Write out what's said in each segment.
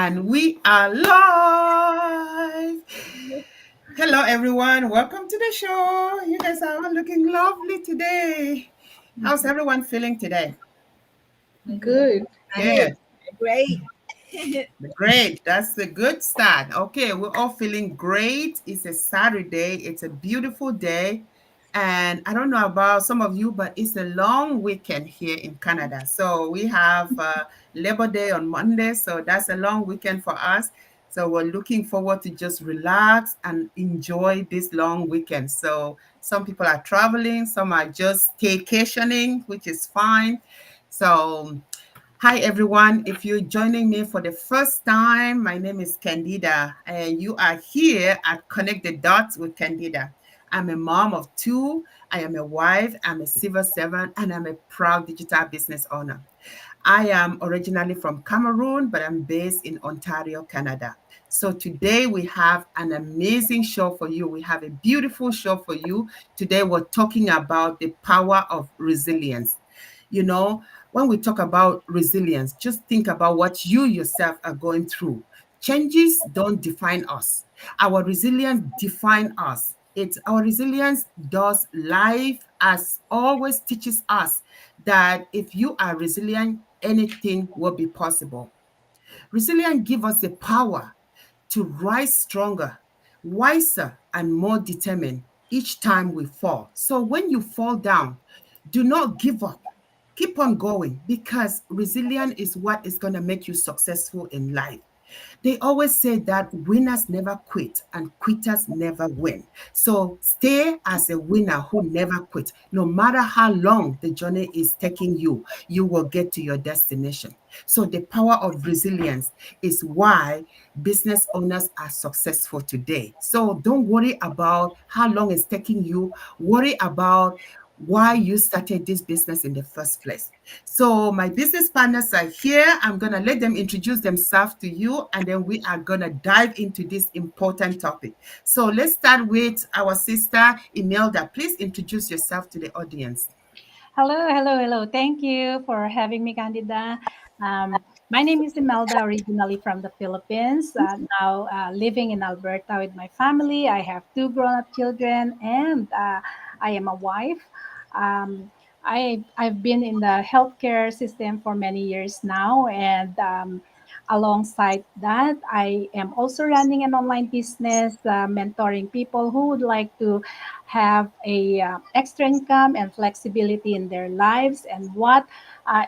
And we are live. Hello, everyone. Welcome to the show. You guys are all looking lovely today. How's everyone feeling today? Good. Good. Great. Great. That's a good start. Okay, we're all feeling great. It's a Saturday. It's a beautiful day. And I don't know about some of you, but it's a long weekend here in Canada. So we have Labor Day on Monday. So that's a long weekend for us. So we're looking forward to just relax and enjoy this long weekend. So some people are traveling, some are just staycationing, which is fine. So hi, everyone. If you're joining me for the first time, my name is Candida, and you are here at Connect the Dots with Candida. I'm a mom of two. I am a wife. I'm a civil servant, and I'm a proud digital business owner. I am originally from Cameroon, but I'm based in Ontario, Canada. So today we have an amazing show for you. We have a beautiful show for you. Today we're talking about the power of resilience. You know, when we talk about resilience, just think about what you yourself are going through. Changes don't define us. Our resilience define us. It's our resilience does life as always teaches us that if you are resilient, anything will be possible. Resilience give us the power to rise stronger, wiser, and more determined each time we fall. So when you fall down, do not give up. Keep on going because resilience is what is going to make you successful in life. They always say that winners never quit and quitters never win. So stay as a winner who never quit. No matter how long the journey is taking you, you will get to your destination. So the power of resilience is why business owners are successful today. So don't worry about how long it's taking you. Worry about why you started this business in the first place. So my business partners are here. I'm going to let them introduce themselves to you, and then we are going to dive into this important topic. So let's start with our sister, Imelda. Please introduce yourself to the audience. Hello, hello, hello. Thank you for having me, Candida. My name is Imelda, originally from the Philippines. Now living in Alberta with my family. I have two grown-up children, and I am a wife. I've been in the healthcare system for many years now, and alongside that, I am also running an online business, mentoring people who would like to have a extra income and flexibility in their lives. And what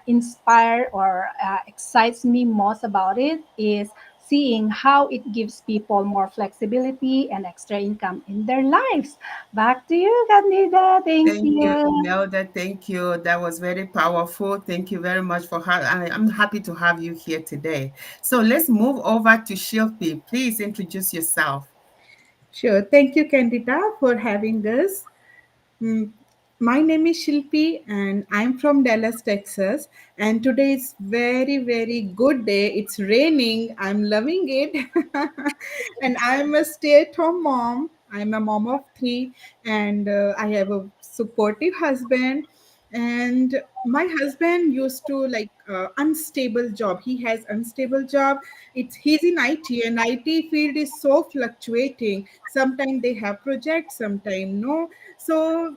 inspire or excites me most about it is seeing how it gives people more flexibility and extra income in their lives. Back to you, Candida. Thank Thank you, you. Imelda. Thank you. That was very powerful. Thank you very much for I'm happy to have you here today. So let's move over to Shilpi. Please introduce yourself. Sure. Thank you, Candida, for having us. Mm, My name is Shilpi and I'm from Dallas, Texas. And today is very, very good day. It's raining. I'm loving it. And I'm a stay-at-home mom. I'm a mom of three and I have a supportive husband. And my husband used to like unstable job. He has unstable job. He's in IT and IT field is so fluctuating. Sometimes they have projects, sometimes no. So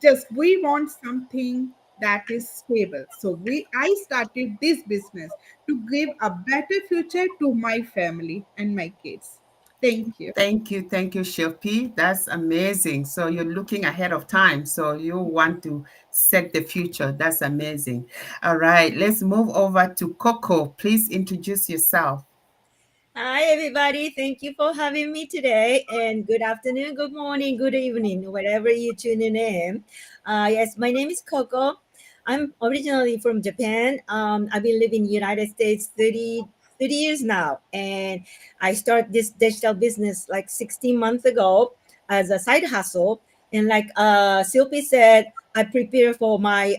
just we want something that is stable. So I started this business to give a better future to my family and my kids. Thank you. Thank you, Shilpi. That's amazing. So you're looking ahead of time. So you want to set the future. That's amazing. All right, let's move over to Coco. Please introduce yourself. Hi, everybody. Thank you for having me today. And good afternoon, good morning, good evening, wherever you tune in. Yes, my name is Coco. I'm originally from Japan. I've been living in the United States 30 years now. And I started this digital business like 16 months ago as a side hustle. And like Silpi said, I prepare for my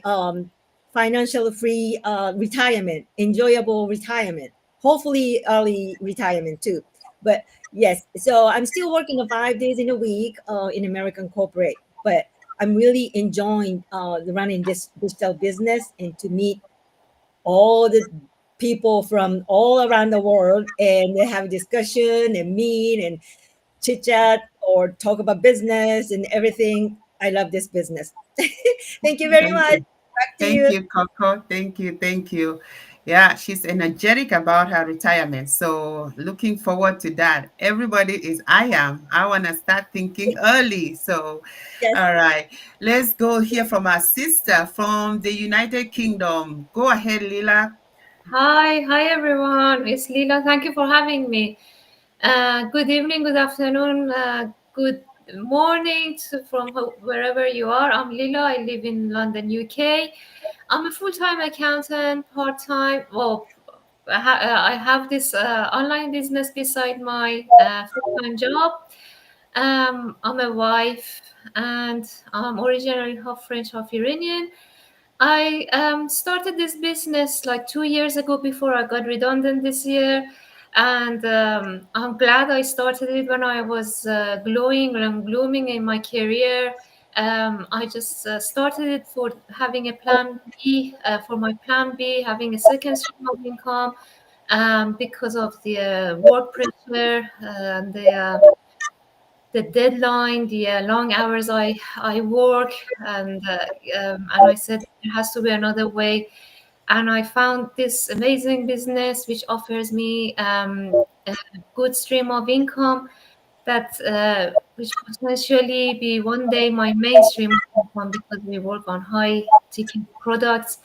financial free retirement, enjoyable retirement, hopefully early retirement too. But yes, so I'm still working 5 days in a week in American corporate, but I'm really enjoying running this digital business and to meet all the people from all around the world, and they have discussion and meet and chit chat or talk about business and everything. I love this business. Thank you very Thank much. you. Back to Thank you. you, Coco. Thank you. Thank you. Yeah, she's energetic about her retirement. So looking forward to that. Everybody is, I am. I want to start thinking early. So, Yes. all right. Let's go hear from our sister from the United Kingdom. Go ahead, Lila. Hi everyone. It's Lila. Thank you for having me. Good evening, good afternoon, good morning from wherever you are. I'm Lila. I live in London, UK. I'm a full-time accountant, part-time. Well, I have this online business beside my full-time job. I'm a wife, and I'm originally half French, half Iranian. I started this business like 2 years ago before I got redundant this year. And I'm glad I started it when I was glowing and glooming in my career. I just started it for having a plan B, for my plan B, having a second stream of income because of the work pressure and the deadline, the long hours I work, and I said there has to be another way, and I found this amazing business which offers me a good stream of income that which potentially be one day my mainstream income because we work on high ticket products.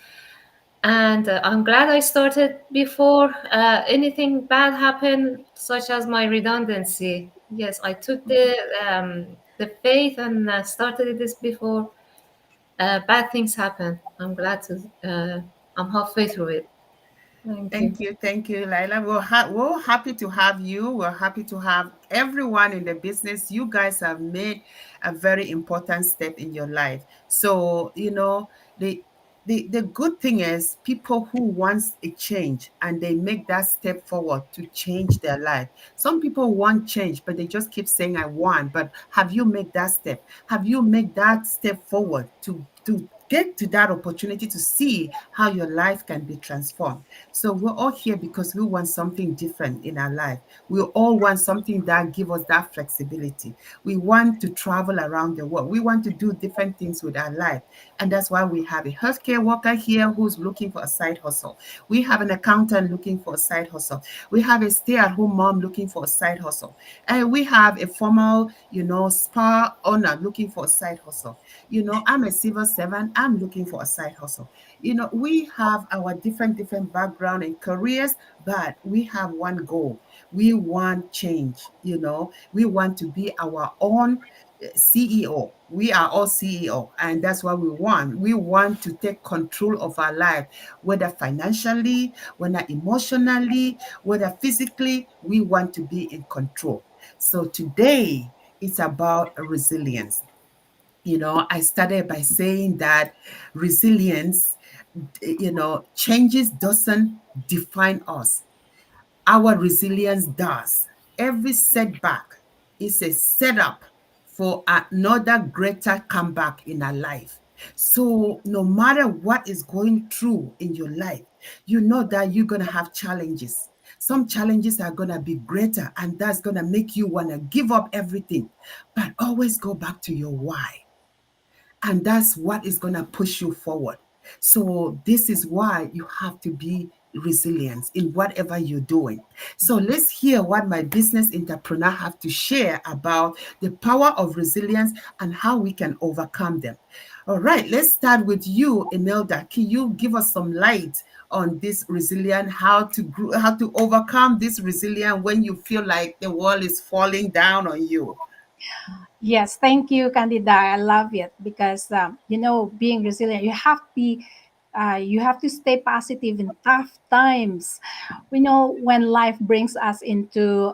And I'm glad I started before anything bad happened, such as my redundancy. Yes, I took the faith and started this before bad things happen. I'm glad to. I'm halfway through it. Thank you. Thank you, Laila. We're happy to have you. We're happy to have everyone in the business. You guys have made a very important step in your life. So, the the good thing is people who wants a change and they make that step forward to change their life. Some people want change, but they just keep saying I want. But have you made that step? Have you made that step forward to get to that opportunity to see how your life can be transformed? So we're all here because we want something different in our life. We all want something that give us that flexibility. We want to travel around the world. We want to do different things with our life. And that's why we have a healthcare worker here who's looking for a side hustle. We have an accountant looking for a side hustle. We have a stay-at-home mom looking for a side hustle. And we have a formal, spa owner looking for a side hustle. I'm a civil servant. I'm looking for a side hustle. We have our different background and careers, but we have one goal. We want change. We want to be our own CEO. We are all CEO, and that's what we want. We want to take control of our life, whether financially, whether emotionally, whether physically. We want to be in control. So today it's about resilience. I started by saying that resilience, changes doesn't define us. Our resilience does. Every setback is a setup for another greater comeback in our life. So no matter what is going through in your life, you know that you're going to have challenges. Some challenges are going to be greater, and that's going to make you want to give up everything. But always go back to your why, and that's what is going to push you forward. So this is why you have to be resilient in whatever you're doing. So let's hear what my business entrepreneur have to share about the power of resilience and how we can overcome them. All right, let's start with you, Imelda. Can you give us some light on this resilience, how to overcome this resilience when you feel like the world is falling down on you? Yes, thank you, Candida. I love it because being resilient, you have to stay positive in tough times. We know when life brings us into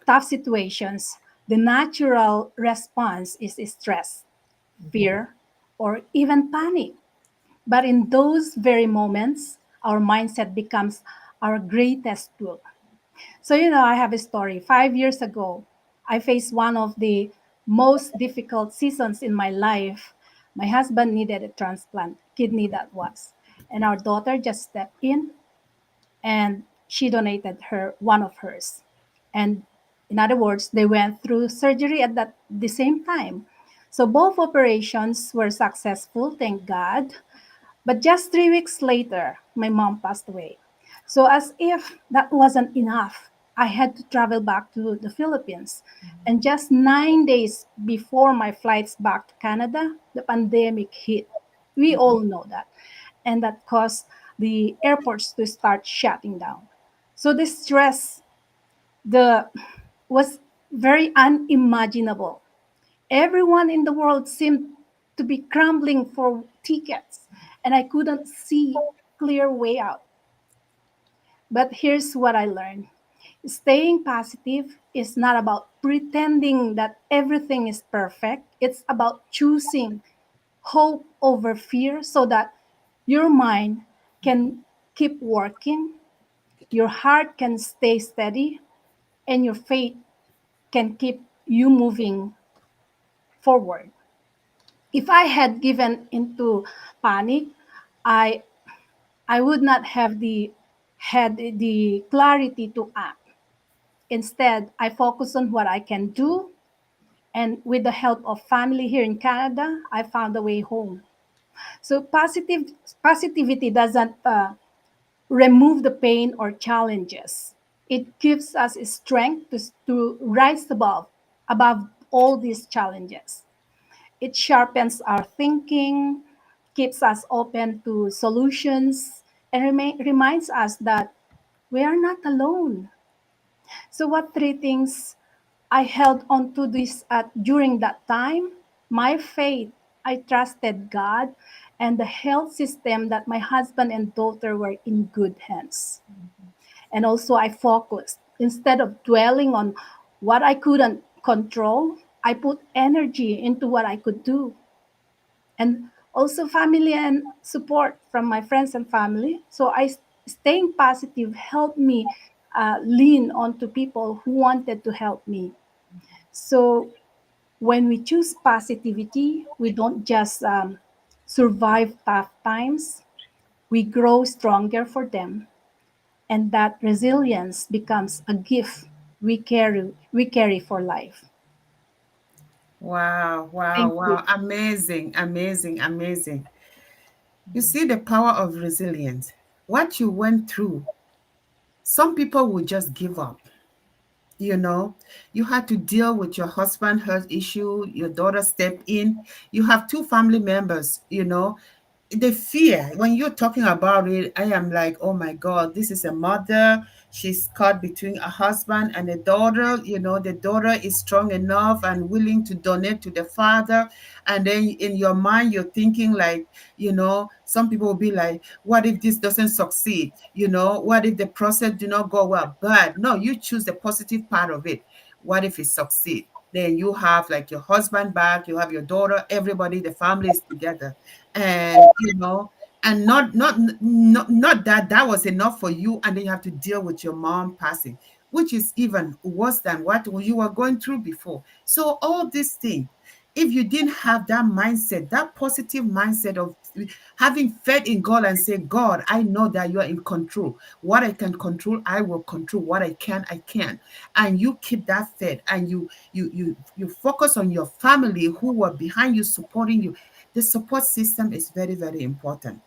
tough situations, the natural response is stress, fear, or even panic. But in those very moments, our mindset becomes our greatest tool. So, I have a story. 5 years ago, I faced one of the most difficult seasons in my life. My husband needed a transplant, kidney that was. And our daughter just stepped in. and she donated her one of hers. And in other words, they went through surgery at that the same time. So both operations were successful, thank God. But just 3 weeks later, my mom passed away. So, as if that wasn't enough, I had to travel back to the Philippines. And just 9 days before my flights back to Canada, the pandemic hit. We all know that. And that caused the airports to start shutting down. So, the stress the was very unimaginable. Everyone in the world seemed to be crumbling for tickets, and I couldn't see clear way out. But here's what I learned. Staying positive is not about pretending that everything is perfect. It's about choosing hope over fear so that your mind can keep working, your heart can stay steady, and your faith can keep you moving forward. If I had given into panic, I I would not have the clarity to act. Instead, I focus on what I can do, and with the help of family here in Canada, I found a way home. So positivity doesn't remove the pain or challenges. It gives us strength to rise above all these challenges. It sharpens our thinking, keeps us open to solutions, and reminds us that we are not alone. So, what three things I held on to this at during that time? My faith, I trusted God, and the health system that my husband and daughter were in good hands. And also, I focused. Instead of dwelling on what I couldn't control, I put energy into what I could do. And also family and support from my friends and family. So staying positive helped me lean onto people who wanted to help me. So when we choose positivity, we don't just survive tough times, we grow stronger for them. And that resilience becomes a gift we carry for life. Wow, wow, Thank you. wow. Amazing, amazing, amazing. You see the power of resilience. What you went through, some people will just give up. You know, you had to deal with your husband health issue, your daughter stepped in. You have two family members, the fear when you're talking about it. I am like, oh my god, this is a mother. She's caught between a husband and a daughter. The daughter is strong enough and willing to donate to the father, and then in your mind you're thinking like, some people will be like, what if this doesn't succeed? What if the process do not go well? But no, you choose the positive part of it. What if it succeeds? Then you have like your husband back, you have your daughter, everybody, the family is together. And and not that was enough for you, and then you have to deal with your mom passing, which is even worse than what you were going through before. So all these things, if you didn't have that mindset, that positive mindset of having faith in God and say, God, I know that you are in control. What I can control, I will control. What I can. And you keep that faith, and you focus on your family who were behind you, supporting you. The support system is very, very important.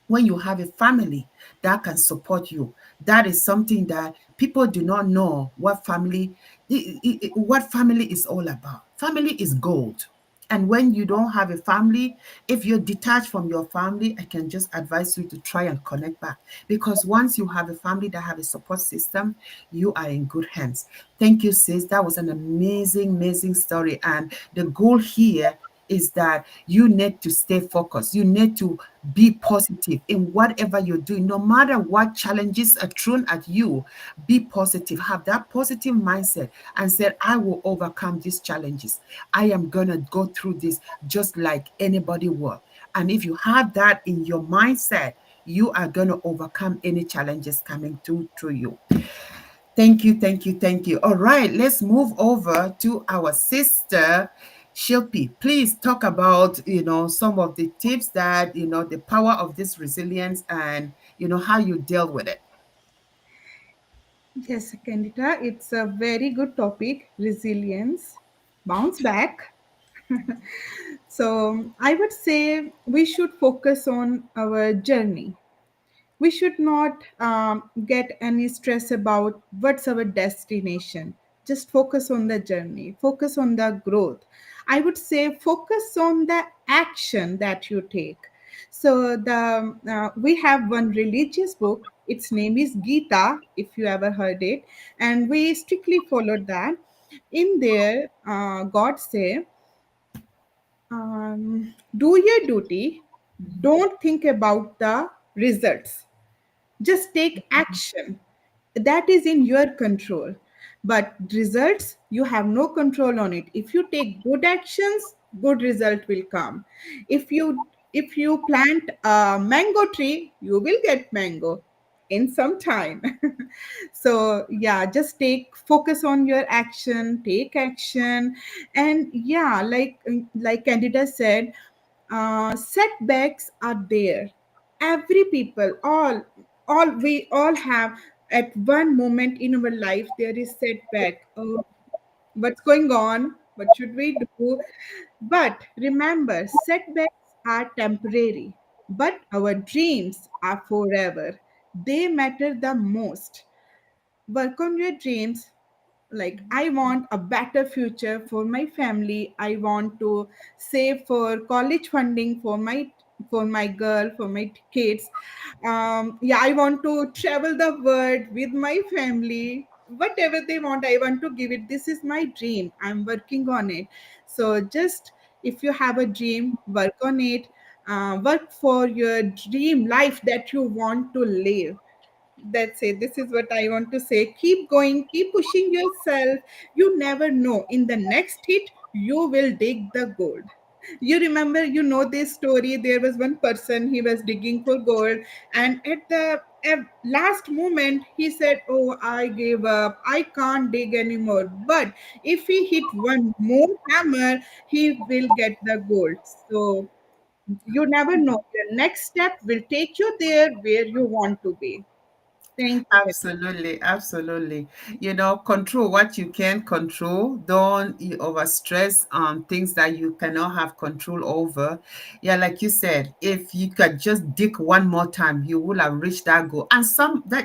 When you have a family that can support you, that is something that people do not know what family is all about. Family is gold. And when you don't have a family, if you're detached from your family, I can just advise you to try and connect back, because once you have a family that have a support system, you are in good hands. Thank you, sis. That was an amazing, amazing story. And the goal here is that you need to stay focused. You need to be positive in whatever you're doing. No matter what challenges are thrown at you, be positive. Have that positive mindset and say, I will overcome these challenges. I am going to go through this just like anybody will. And if you have that in your mindset, you are going to overcome any challenges coming through you. Thank you, thank you, thank you. All right, let's move over to our sister, Shilpi. Please talk about, some of the tips that, the power of this resilience and, how you deal with it. Yes, Candida, it's a very good topic, resilience, bounce back. So, I would say we should focus on our journey. We should not get any stress about what's our destination. Just focus on the journey, focus on the growth. I would say focus on the action that you take. So the we have one religious book, its name is Gita, if you ever heard it, and we strictly followed that. In there God say, do your duty, Mhm. don't think about the results, just take action. That is in your control. But results, you have no control on it. If you take good actions, good result will come. If you plant a mango tree, you will get mango in some time. So yeah, just take focus on your action, take action. And yeah, like Candida said, setbacks are there. Every people, all we all have at one moment in our life there is setback. Oh, what's going on, what should we do? But remember, setbacks are temporary, but our dreams are forever. They matter the most. Work on your dreams. Like, I want a better future for my family. I want to save for college funding for my girl, for my kids. Yeah, I want to travel the world with my family. Whatever they want, I want to give it. This is my dream, I'm working on it. So just, if you have a dream, work on it. Work for your dream life that you want to live. That's it. This is what I want to say. Keep going, keep pushing yourself. You never know. In the next hit, you will dig the gold. You remember, you know this story. There was one person, he was digging for gold, and at last moment, he said, oh, I gave up. I can't dig anymore. But if he hit one more hammer, he will get the gold. So you never know. Your next step will take you there where you want to be. Thank you. Absolutely, absolutely. Control what you can control. Don't you overstress on things that you cannot have control over. Yeah, like you said, if you could just dig one more time, you will have reached that goal. And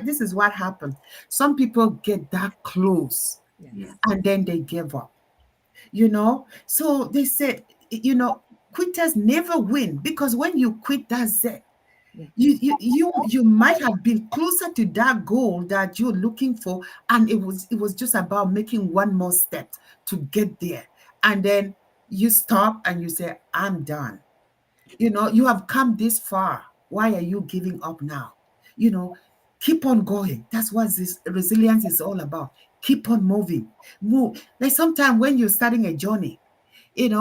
this is what happens. Some people get that close Yes. and then they give up. So they said, quitters never win, because when you quit, that's it. Yeah. You might have been closer to that goal that you're looking for, and it was just about making one more step to get there. And then you stop and you say, I'm done. You have come this far. Why are you giving up now? you know Keep on going. That's what this resilience is all about. Keep on moving. Move. Like sometimes when you're starting a journey,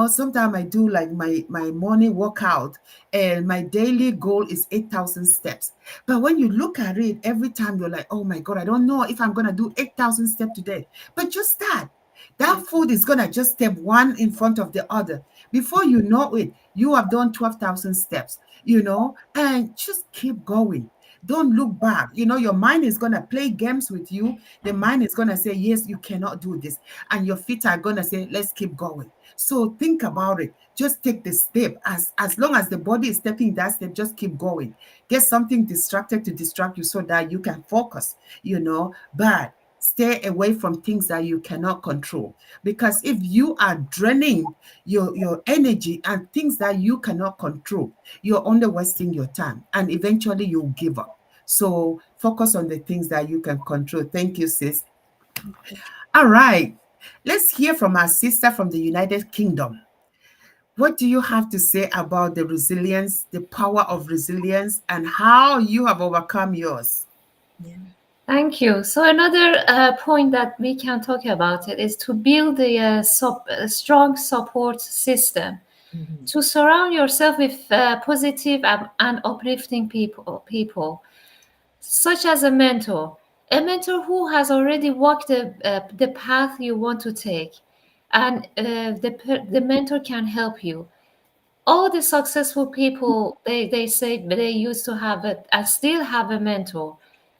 sometimes I do like my morning workout, and my daily goal is 8,000 steps. But when you look at it, every time you're like, oh my God, I don't know if I'm going to do 8,000 steps today. But just start. That food is going to just step one in front of the other. Before you know it, you have done 12,000 steps, and just keep going. Don't look back. Your mind is going to play games with you. The mind is going to say, yes, you cannot do this. And your feet are going to say, let's keep going. So think about it. Just take the step. As long as the body is stepping that step, just keep going. Get something distracted to distract you so that you can focus, but stay away from things that you cannot control. Because if you are draining your energy and things that you cannot control, you're only wasting your time, and eventually you'll give up. So focus on the things that you can control. Thank you, sis. All right. Let's hear from our sister from the United Kingdom. What do you have to say about the resilience, the power of resilience, and how you have overcome yours? Yeah. Thank you. So another point that we can talk about it is to build a strong support system, Mhm. to surround yourself with positive and uplifting people, such as a mentor who has already walked the path you want to take, and the mentor can help you. All the successful people, they say they used to have it and still have a mentor,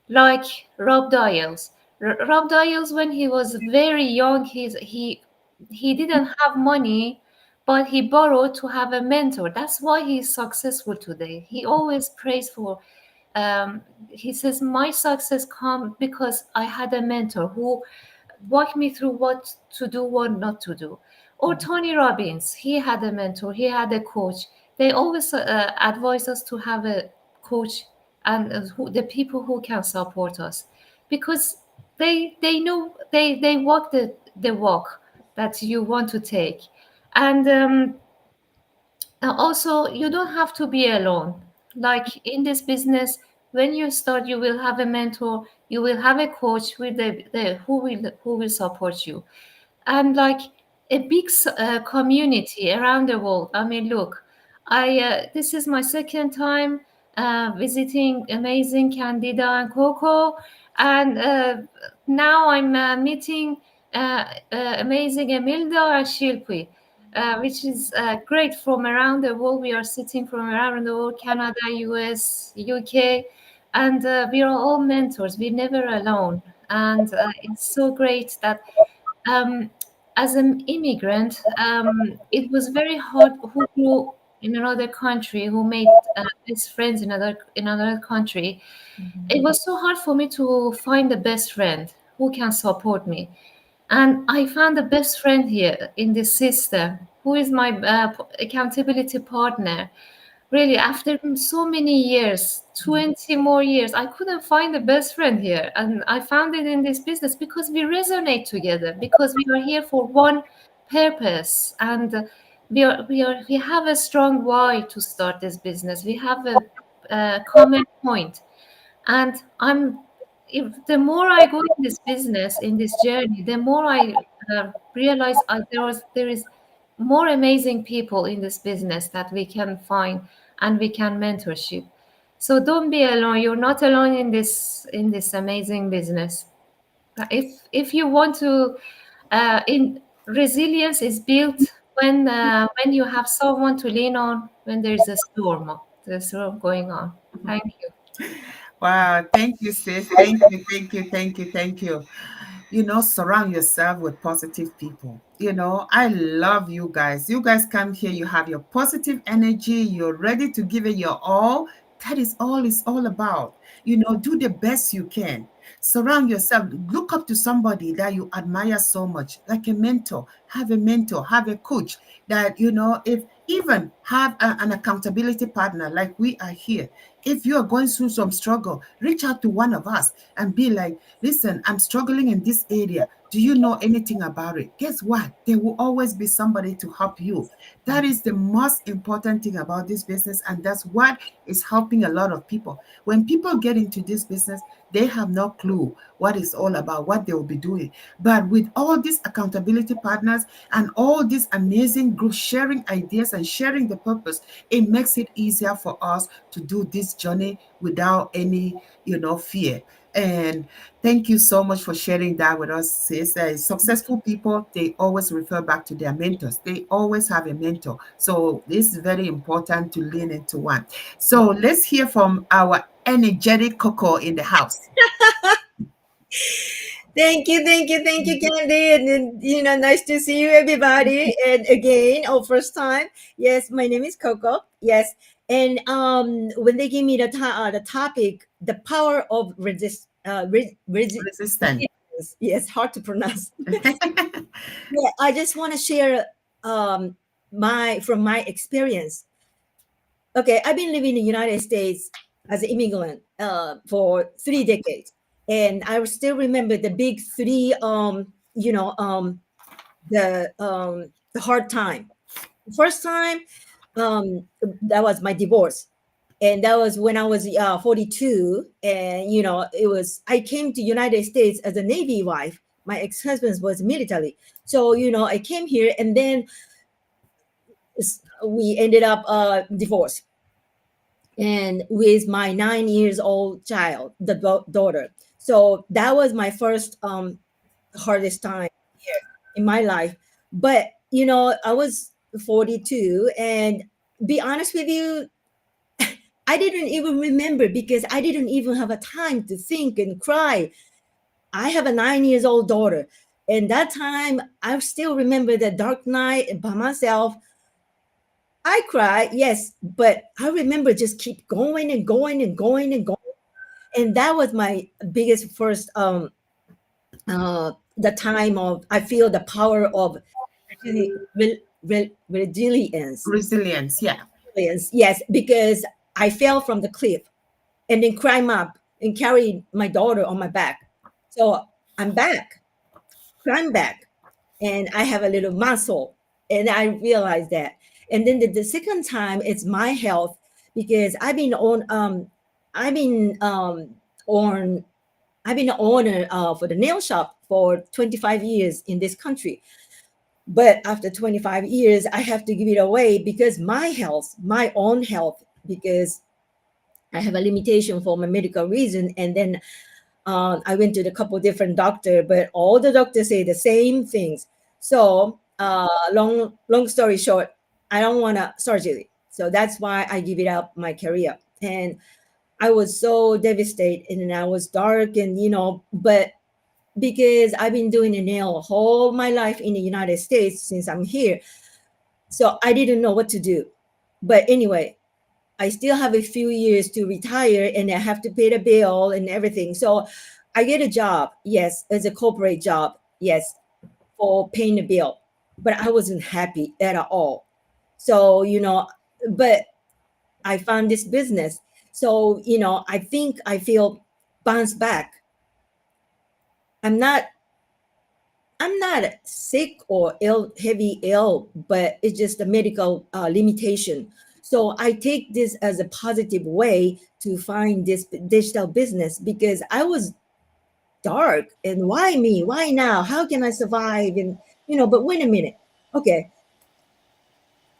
like Rob Dials. Rob Dials, when he was very young, he didn't have money, but he borrowed to have a mentor. That's why he's successful today. He always prays for. He says, "My success come because I had a mentor who walk me through what to do, what not to do." Or Tony Robbins, he had a mentor, he had a coach. They always advise us to have a coach and the people who can support us, because they know they walk the walk that you want to take. And also, you don't have to be alone. Like in this business, when you start, you will have a mentor, you will have a coach with the who will support you, and like a big community around the world. I mean, look, I this is my second time visiting amazing Candida and Coco, and now I'm meeting amazing Emilda and Shilpi, which is great from around the world. We are sitting from around the world: Canada, US, UK, and we are all mentors. We're never alone, and it's so great that um, as an immigrant, it was very hard. Who grew in another country, who made best friends in another country. It was so hard for me to find the best friend who can support me. And I found the best friend here in this system, who is my accountability partner. Really, after so many years, 20 more years, I couldn't find the best friend here. And I found it in this business because we resonate together, because we are here for one purpose. And we have a strong why to start this business. We have a common point. And if the more I go in this business, in this journey, the more I realize there is more amazing people in this business that we can find and we can mentorship. So don't be alone. You're not alone in this amazing business. If you want to, in resilience is built when you have someone to lean on when there's a storm going on. Thank you. Wow, thank you, sis. Thank you, thank you, thank you, thank you. Surround yourself with positive people. I love you guys. You guys come here, you have your positive energy, you're ready to give it your all. That is all it's all about. Do the best you can. Surround yourself. Look up to somebody that you admire so much, like a mentor. Have a mentor, have a coach that, if even have an accountability partner like we are here. If you are going through some struggle, reach out to one of us and be like, listen, I'm struggling in this area. Do you know anything about it? Guess what? There will always be somebody to help you. That is the most important thing about this business. And that's what is helping a lot of people. When people get into this business, they have no clue what it's all about, what they will be doing. But with all these accountability partners and all these amazing groups sharing ideas and sharing the purpose, it makes it easier for us to do this journey without any, fear. And thank you so much for sharing that with us, sis. Successful people, they always refer back to their mentors. They always have a mentor. So this is very important to lean into one. So let's hear from our energetic Coco in the house. Thank you, Candy, and nice to see you, everybody. And again, first time. Yes, my name is Coco. Yes, and when they gave me the topic, the power of Resistant. resistance. Yes, hard to pronounce. Yeah, I just want to share my from my experience. Okay, I've been living in the United States as an immigrant for 3 decades, and I still remember the big three. The hard time. The first time, that was my divorce, and that was when I was 42, and it was I came to United States as a Navy wife. My ex-husband was military, so I came here, and then we ended up divorced and with my 9 years old child, the daughter. So that was my first hardest time here in my life. But I was 42, and be honest with you, I didn't even remember because I didn't even have a time to think and cry. I have a 9 years old daughter. And that time, I still remember the dark night by myself. I cried, yes, but I remember just keep going and going and going and going. And that was my biggest first the time of I feel the power of resilience. Resilience, yeah. Resilience, yes, because I fell from the cliff and then climb up and carry my daughter on my back. So I'm back, climb back, and I have a little muscle, and I realized that. And then the second time, it's my health because I've been on I've been an owner for the nail shop for 25 years in this country. But after 25 years, I have to give it away because my health, my own health, because I have a limitation for my medical reason. And then I went to a couple different doctor, but all the doctors say the same things. So long story short, I don't want a surgery. So that's why I give it up my career. And I was so devastated and I was dark and but because I've been doing a nail all my life in the United States since I'm here. So I didn't know what to do. But anyway, I still have a few years to retire and I have to pay the bill and everything. So I get a job, yes, as a corporate job, yes, for paying the bill. But I wasn't happy at all. So, but I found this business. So, I think I feel bounce back. I'm not I'm not sick or ill, heavy ill, but it's just a medical limitation. So I take this as a positive way to find this digital business because I was dark and why me? Why now? How can I survive? And but wait a minute. Okay,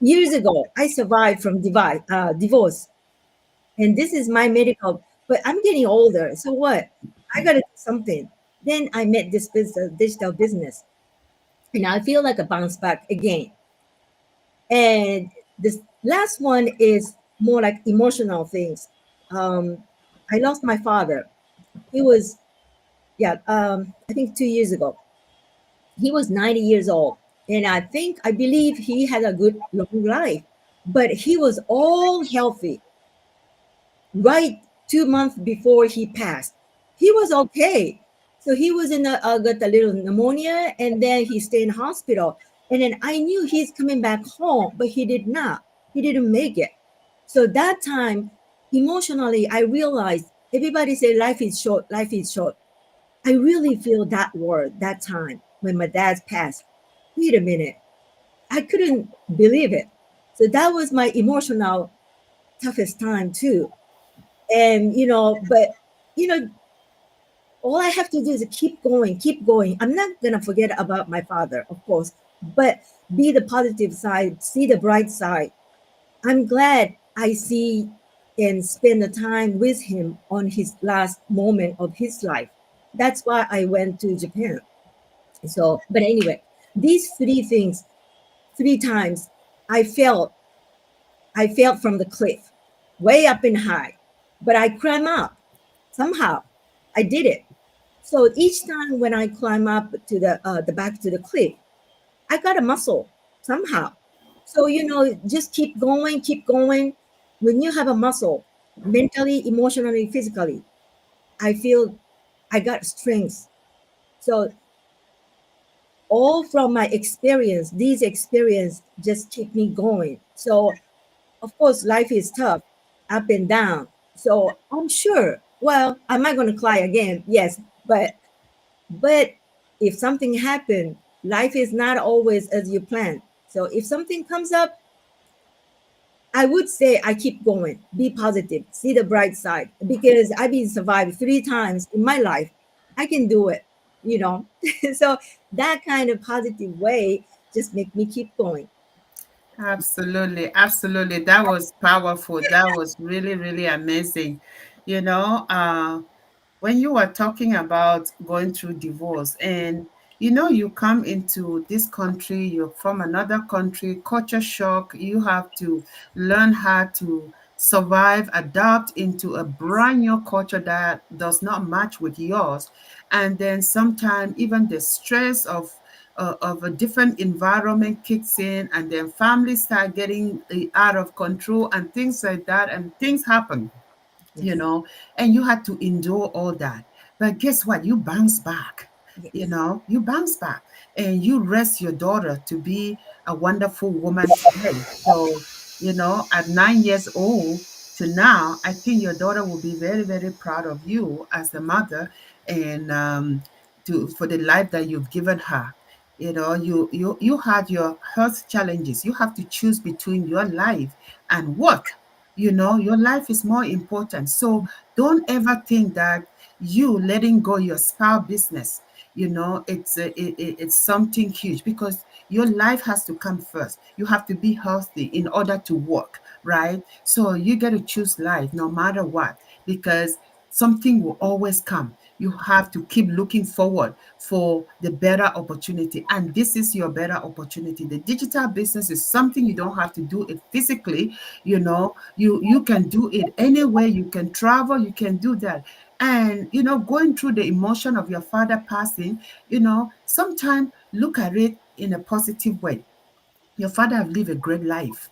years ago I survived from divorce, and this is my medical. But I'm getting older, so what? I gotta do something. Then I met this business, digital business, and I feel like a bounce back again. And this last one is more like emotional things. Um, I lost my father. He was, yeah, I think 2 years ago. He was 90 years old. And I believe he had a good long life, but he was all healthy right 2 months before he passed. He was okay. So he was got a little pneumonia and then he stayed in hospital. And then I knew he's coming back home, but he did not. He didn't make it. So that time, emotionally, I realized everybody say life is short, life is short. I really feel that word that time when my dad passed. Wait a minute. I couldn't believe it. So that was my emotional toughest time too. And but you know all I have to do is keep going, keep going. I'm not gonna forget about my father, of course, but be the positive side, see the bright side. I'm glad I see and spend the time with him on his last moment of his life. That's why I went to Japan. So but anyway, these three things, three times i felt I fell from the cliff way up and high, but I climb up somehow. I did it. So each time when I climb up to the back to the cliff, I got a muscle somehow. So just keep going, keep going. When you have a muscle, mentally, emotionally, physically, I feel I got strength. So all from my experience, these experience just keep me going. So of course, life is tough, up and down. So I'm sure. Well, am I going to cry again? Yes, but if something happened, life is not always as you plan. So if something comes up, I would say I keep going, be positive, see the bright side, because I've been survived 3 times in my life. I can do it, you know. So that kind of positive way just make me keep going. Absolutely, absolutely. That was powerful. That was really, really amazing. You know, when you were talking about going through divorce and you come into this country, you're from another country, culture shock, you have to learn how to survive, adapt into a brand new culture that does not match with yours. And then sometimes even the stress of a different environment kicks in, and then families start getting out of control and things like that, and things happen, you Yes. know, and you had to endure all that. But guess what? You bounce back. You Yes. know, you bounce back and you raise your daughter to be a wonderful woman today. So, you know, at 9 years old to now, I think your daughter will be very, very proud of you as a mother, and to for the life that you've given her. You know, you had your health challenges. You have to choose between your life and work. You know, your life is more important. So don't ever think that you letting go your spouse business, you know, it's something huge, because your life has to come first. You have to be healthy in order to work, right? So you got to choose life no matter what, because something will always come. You have to keep looking forward for the better opportunity, and this is your better opportunity. The digital business is something you don't have to do it physically. You know, you can do it anywhere. You can travel, you can do that. And you know, going through the emotion of your father passing, you know, sometimes look at it in a positive way. Your father have lived a great life.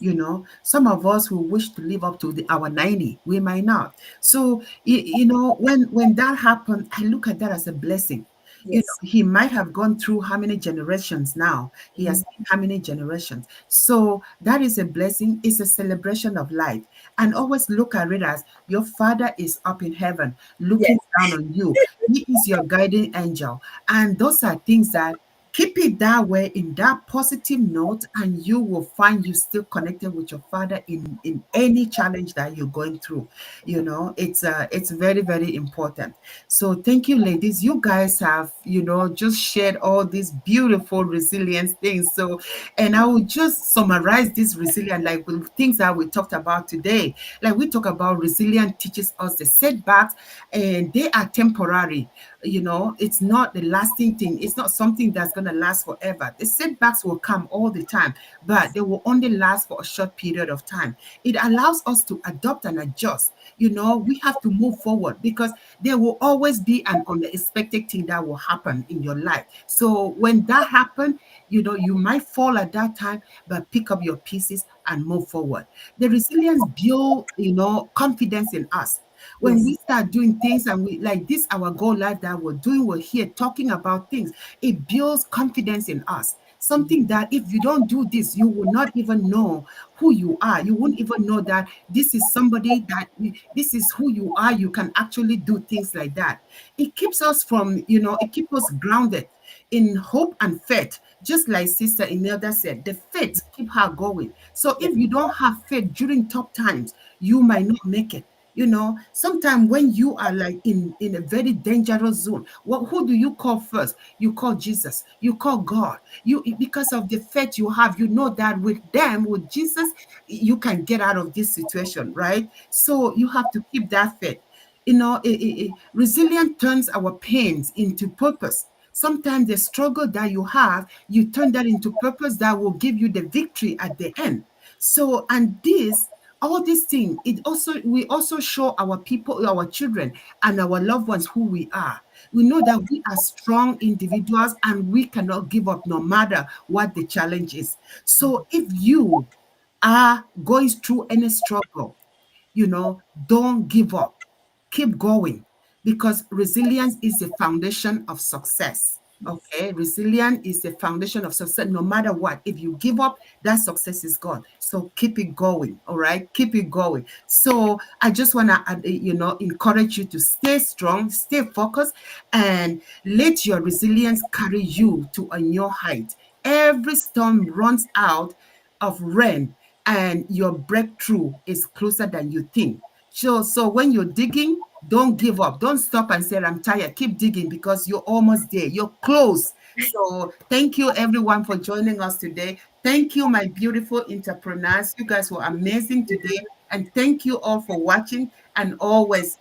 You know, some of us who wish to live up to our 90, we might not. So you know, when that happened, I look at that as a blessing. You know, Yes. he might have gone through how many generations now. He has Mhm. seen how many generations. So that is a blessing. It's a celebration of life. And always look at it as your father is up in heaven looking Yes. down on you. He is your guiding angel. And those are things that keep it that way, in that positive note, and you will find you still connected with your father in any challenge that you're going through. You know, it's very, very important. So thank you, ladies. You guys have, you know, just shared all these beautiful resilience things. So, and I will just summarize this resilient, like with things that we talked about today. Like we talk about resilience teaches us the setbacks, and they are temporary. You know, it's not the lasting thing. It's not something that's going to last forever. The setbacks will come all the time, but they will only last for a short period of time. It allows us to adapt and adjust. You know, we have to move forward, because there will always be an unexpected thing that will happen in your life. So when that happens, you know, you might fall at that time, but pick up your pieces and move forward. The resilience build, you know, confidence in us. When we Yes. start doing things and we like this, our goal life that we're doing, we're here talking about things, it builds confidence in us. Something that if you don't do this, you will not even know who you are. You won't even know that this is somebody that this is who you are. You can actually do things like that. It keeps us from, you know, it keeps us grounded in hope and faith. Just like Sister Imelda said, the faith keep her going. So Yes. if you don't have faith during tough times, you might not make it. You know, sometimes when you are like in a very dangerous zone, who do you call first? You call Jesus, you call God. You, because of the faith you have, you know that with them, with Jesus, you can get out of this situation, right? So you have to keep that faith. You know, resilience turns our pains into purpose. Sometimes the struggle that you have, you turn that into purpose that will give you the victory at the end. So, and this, all these things, it also, we also show our people, our children and our loved ones who we are. We know that we are strong individuals and we cannot give up no matter what the challenge is. So if you are going through any struggle, you know, don't give up. Keep going, because resilience is the foundation of success. Yes. Okay, resilience is the foundation of success no matter what. If you give up, that success is gone. So keep it going. All right, keep it going. So I just want to, you know, encourage you to stay strong, stay focused, and let your resilience carry you to a new height. Every storm runs out of rain, and your breakthrough is closer than you think. So when you're digging, don't give up. Don't stop and say, I'm tired. Keep digging, because you're almost there. You're close. So thank you everyone for joining us today. Thank you, my beautiful entrepreneurs. You guys were amazing today. And thank you all for watching. And always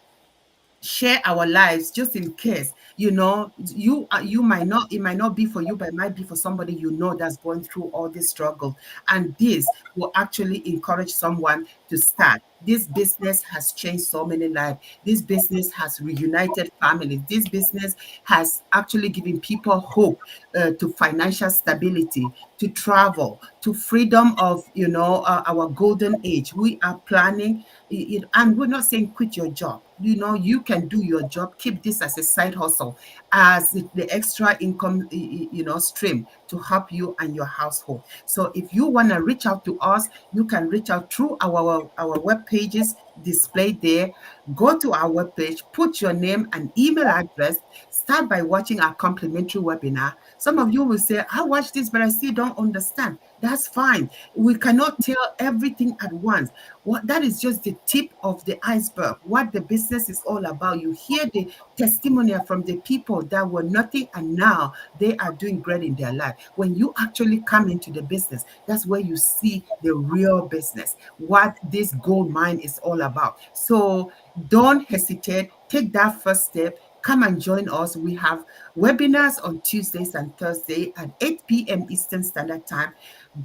share our lives just in case, you might not, it might not be for you, but it might be for somebody that's going through all this struggle. And this will actually encourage someone to start. This business has changed so many lives. This business has reunited families. This business has actually given people hope, to financial stability, to travel, to freedom of, our golden age. We are planning, and we're not saying quit your job. You can do your job, keep this as a side hustle, as the extra income, stream to help you and your household. So if you want to reach out to us, you can reach out through our web pages displayed there. Go to our web page, put your name and email address, start by watching our complimentary webinar. Some of you will say, I watched this, but I still don't understand. That's fine. We cannot tell everything at once. What that is just the tip of the iceberg, what the business is all about. You hear the testimonial from the people that were nothing and now they are doing great in their life. When you actually come into the business, that's where you see the real business, what this gold mine is all about. So don't hesitate, take that first step. Come and join us. We have webinars on Tuesdays and Thursdays at 8 p.m. Eastern Standard Time.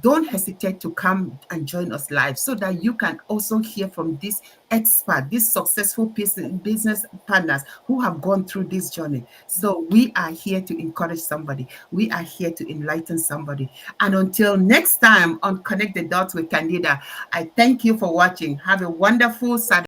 Don't hesitate to come and join us live so that you can also hear from these experts, these successful business partners who have gone through this journey. So we are here to encourage somebody. We are here to enlighten somebody. And until next time on Connect the Dots with Candida, I thank you for watching. Have a wonderful Saturday.